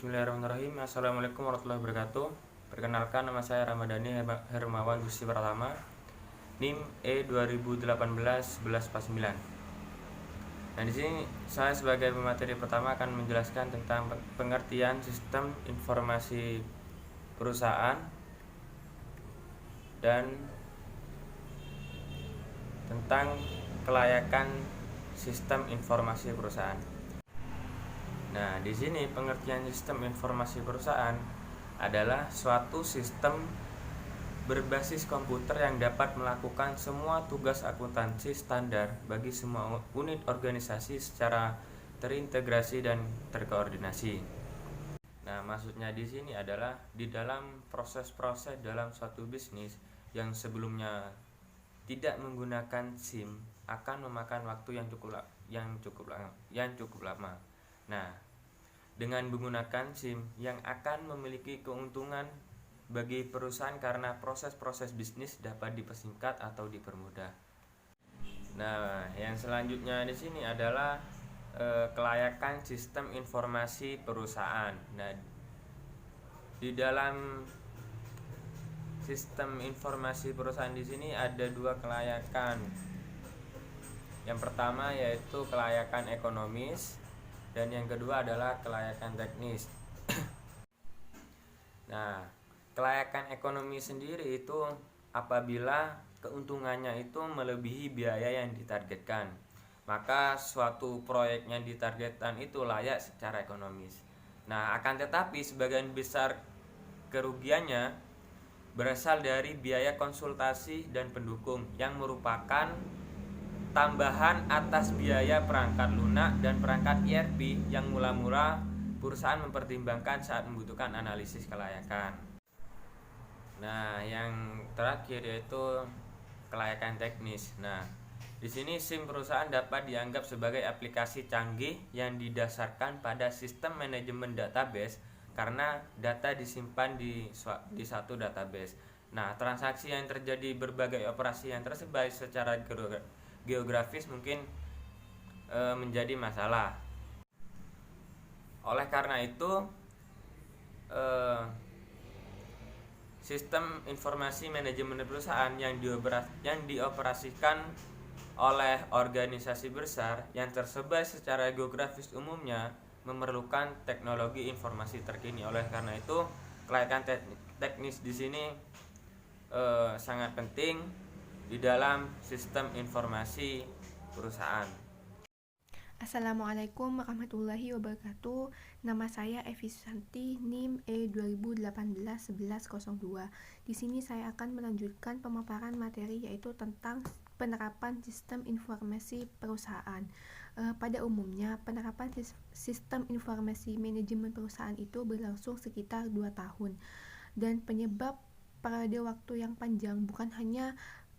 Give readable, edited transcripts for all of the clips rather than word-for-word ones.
Bismillahirrahmanirrahim. Assalamualaikum warahmatullahi wabarakatuh. Perkenalkan, nama saya Ramadhani Hermawan Gusti Pratama, NIM E2018-1149. Nah, di sini saya sebagai pemateri pertama akan menjelaskan tentang pengertian sistem informasi perusahaan dan tentang kelayakan sistem informasi perusahaan. Nah, di sini pengertian sistem informasi perusahaan adalah suatu sistem berbasis komputer yang dapat melakukan semua tugas akuntansi standar bagi semua unit organisasi secara terintegrasi dan terkoordinasi. Nah, maksudnya di sini adalah di dalam proses-proses dalam suatu bisnis yang sebelumnya tidak menggunakan SIM akan memakan waktu yang cukup lama. Nah, dengan menggunakan SIM yang akan memiliki keuntungan bagi perusahaan karena proses-proses bisnis dapat dipersingkat atau dipermudah. Nah, yang selanjutnya di sini adalah kelayakan sistem informasi perusahaan. Nah, di dalam sistem informasi perusahaan di sini ada dua kelayakan. Yang pertama yaitu kelayakan ekonomis dan yang kedua adalah kelayakan teknis. Nah, kelayakan ekonomi sendiri itu apabila keuntungannya itu melebihi biaya yang ditargetkan, maka suatu proyek yang ditargetkan itu layak secara ekonomis. Nah, akan tetapi sebagian besar kerugiannya berasal dari biaya konsultasi dan pendukung yang merupakan tambahan atas biaya perangkat lunak dan perangkat ERP yang mula-mula perusahaan mempertimbangkan saat membutuhkan analisis kelayakan. Nah, yang terakhir yaitu kelayakan teknis. Nah, di sini SIM perusahaan dapat dianggap sebagai aplikasi canggih yang didasarkan pada sistem manajemen database karena data disimpan di satu database. Nah, transaksi yang terjadi berbagai operasi yang tersebar secara geografis mungkin menjadi masalah. Oleh karena itu, sistem informasi manajemen perusahaan yang dioperasikan oleh organisasi besar yang tersebar secara geografis umumnya memerlukan teknologi informasi terkini. Oleh karena itu, kelayakan teknis di sini sangat penting di dalam sistem informasi perusahaan. Assalamualaikum warahmatullahi wabarakatuh. Nama saya Evi Susanti, NIM E2018-1102. Di sini saya akan melanjutkan pemaparan materi yaitu tentang penerapan sistem informasi perusahaan. Pada umumnya, penerapan sistem informasi manajemen perusahaan itu berlangsung sekitar 2 tahun. Dan penyebab periode waktu yang panjang bukan hanya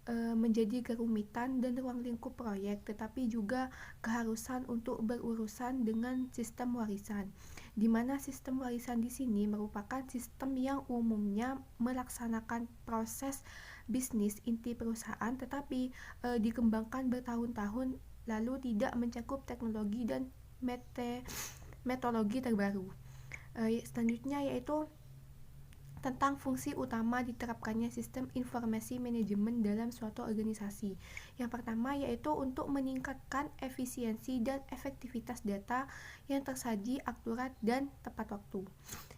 menjadi kerumitan dan ruang lingkup proyek, tetapi juga keharusan untuk berurusan dengan sistem warisan, di mana sistem warisan di sini merupakan sistem yang umumnya melaksanakan proses bisnis inti perusahaan, tetapi dikembangkan bertahun-tahun lalu tidak mencakup teknologi dan metodologi terbaru. Selanjutnya yaitu tentang fungsi utama diterapkannya sistem informasi manajemen dalam suatu organisasi. Yang pertama yaitu untuk meningkatkan efisiensi dan efektivitas data yang tersaji akurat dan tepat waktu.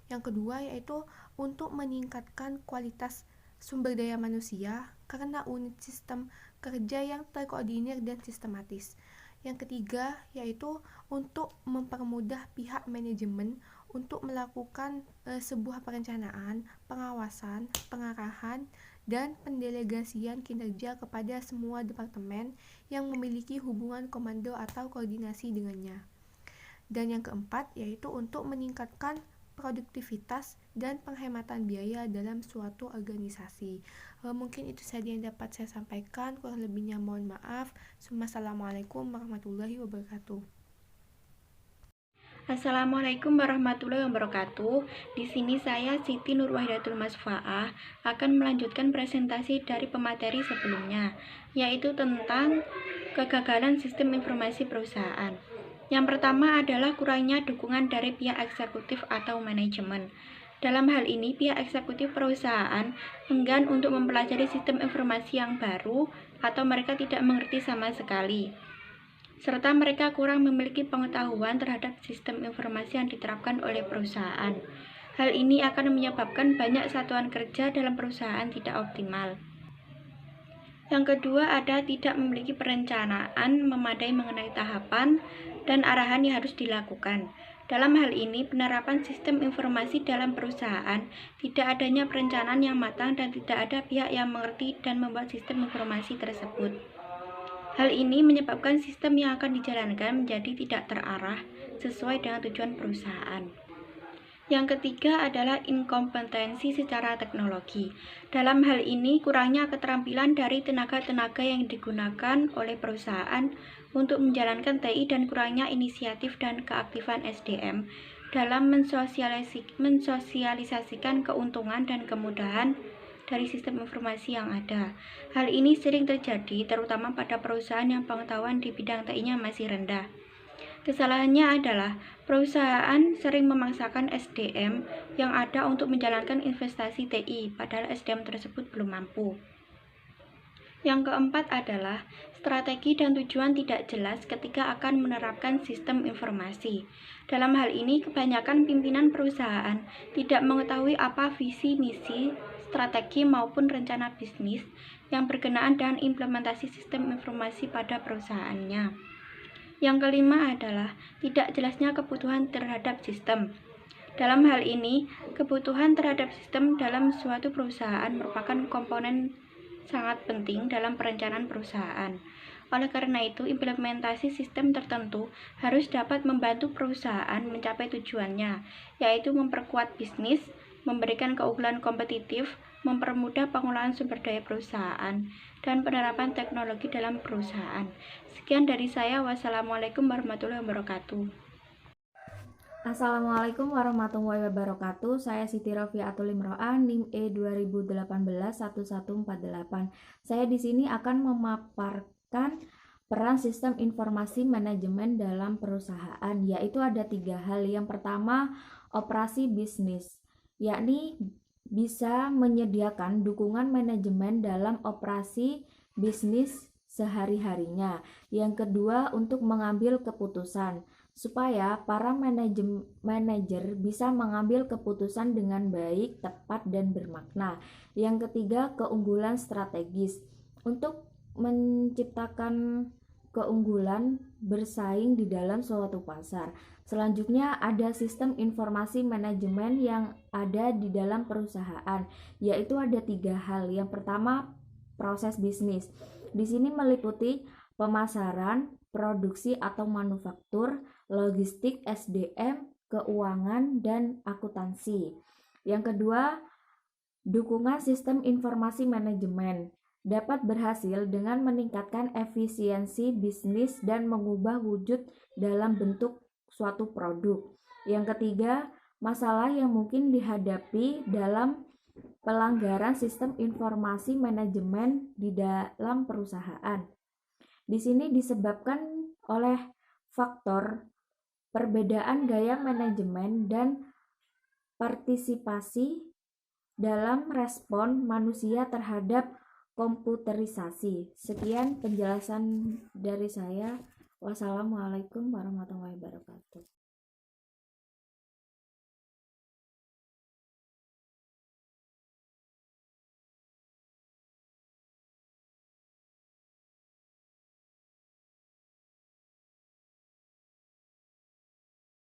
Yang kedua yaitu untuk meningkatkan kualitas sumber daya manusia karena unit sistem kerja yang terkoordinir dan sistematis. Yang ketiga yaitu untuk mempermudah pihak manajemen untuk melakukan sebuah perencanaan, pengawasan, pengarahan, dan pendelegasian kinerja kepada semua departemen yang memiliki hubungan komando atau koordinasi dengannya. Dan yang keempat yaitu untuk meningkatkan produktivitas dan penghematan biaya dalam suatu organisasi. Mungkin itu saja yang dapat saya sampaikan, kurang lebihnya mohon maaf. Assalamualaikum warahmatullahi wabarakatuh. Assalamualaikum warahmatullahi wabarakatuh. Di sini saya Siti Nurwahidatul Masfaah akan melanjutkan presentasi dari pemateri sebelumnya, yaitu tentang kegagalan sistem informasi perusahaan. Yang pertama adalah kurangnya dukungan dari pihak eksekutif atau manajemen. Dalam hal ini, pihak eksekutif perusahaan enggan untuk mempelajari sistem informasi yang baru atau mereka tidak mengerti sama sekali. Serta mereka kurang memiliki pengetahuan terhadap sistem informasi yang diterapkan oleh perusahaan. Hal ini akan menyebabkan banyak satuan kerja dalam perusahaan tidak optimal. Yang kedua ada tidak memiliki perencanaan memadai mengenai tahapan dan arahan yang harus dilakukan. Dalam hal ini, penerapan sistem informasi dalam perusahaan tidak adanya perencanaan yang matang dan tidak ada pihak yang mengerti dan membuat sistem informasi tersebut. Hal ini menyebabkan sistem yang akan dijalankan menjadi tidak terarah sesuai dengan tujuan perusahaan. Yang ketiga adalah inkompetensi secara teknologi. Dalam hal ini, kurangnya keterampilan dari tenaga-tenaga yang digunakan oleh perusahaan untuk menjalankan TI dan kurangnya inisiatif dan keaktifan SDM dalam mensosialisasikan keuntungan dan kemudahan dari sistem informasi yang ada. Hal ini sering terjadi terutama pada perusahaan yang pengetahuan di bidang TI-nya masih rendah. Kesalahannya adalah perusahaan sering memaksakan SDM yang ada untuk menjalankan investasi TI, padahal SDM tersebut belum mampu. Yang keempat adalah strategi dan tujuan tidak jelas ketika akan menerapkan sistem informasi. Dalam hal ini, kebanyakan pimpinan perusahaan tidak mengetahui apa visi, misi, strategi maupun rencana bisnis yang berkenaan dengan implementasi sistem informasi pada perusahaannya. Yang kelima adalah tidak jelasnya kebutuhan terhadap sistem. Dalam hal ini, kebutuhan terhadap sistem dalam suatu perusahaan merupakan komponen sangat penting dalam perencanaan perusahaan. Oleh karena itu, implementasi sistem tertentu harus dapat membantu perusahaan mencapai tujuannya, yaitu memperkuat bisnis, memberikan keunggulan kompetitif, mempermudah pengolahan sumber daya perusahaan, dan penerapan teknologi dalam perusahaan. Sekian dari saya. Wassalamualaikum warahmatullahi wabarakatuh. Assalamualaikum warahmatullahi wabarakatuh. Saya Siti Rofiatul Imro'ah, NIM E 2018-1148. Saya di sini akan memaparkan peran sistem informasi manajemen dalam perusahaan, yaitu ada 3 hal. Yang pertama, operasi bisnis, yakni bisa menyediakan dukungan manajemen dalam operasi bisnis sehari-harinya. Yang kedua, untuk mengambil keputusan, supaya para manajer bisa mengambil keputusan dengan baik, tepat, dan bermakna. Yang ketiga, keunggulan strategis, untuk menciptakan keunggulan bersaing di dalam suatu pasar. Selanjutnya ada sistem informasi manajemen yang ada di dalam perusahaan, yaitu ada 3 hal. Yang pertama, proses bisnis. Di sini meliputi pemasaran, produksi atau manufaktur, logistik, SDM, keuangan, dan akuntansi. Yang kedua, dukungan sistem informasi manajemen dapat berhasil dengan meningkatkan efisiensi bisnis dan mengubah wujud dalam bentuk suatu produk. Yang ketiga, masalah yang mungkin dihadapi dalam pelanggaran sistem informasi manajemen di dalam perusahaan. Di sini disebabkan oleh faktor perbedaan gaya manajemen dan partisipasi dalam respon manusia terhadap komputerisasi. Sekian penjelasan dari saya. Wassalamualaikum warahmatullahi wabarakatuh.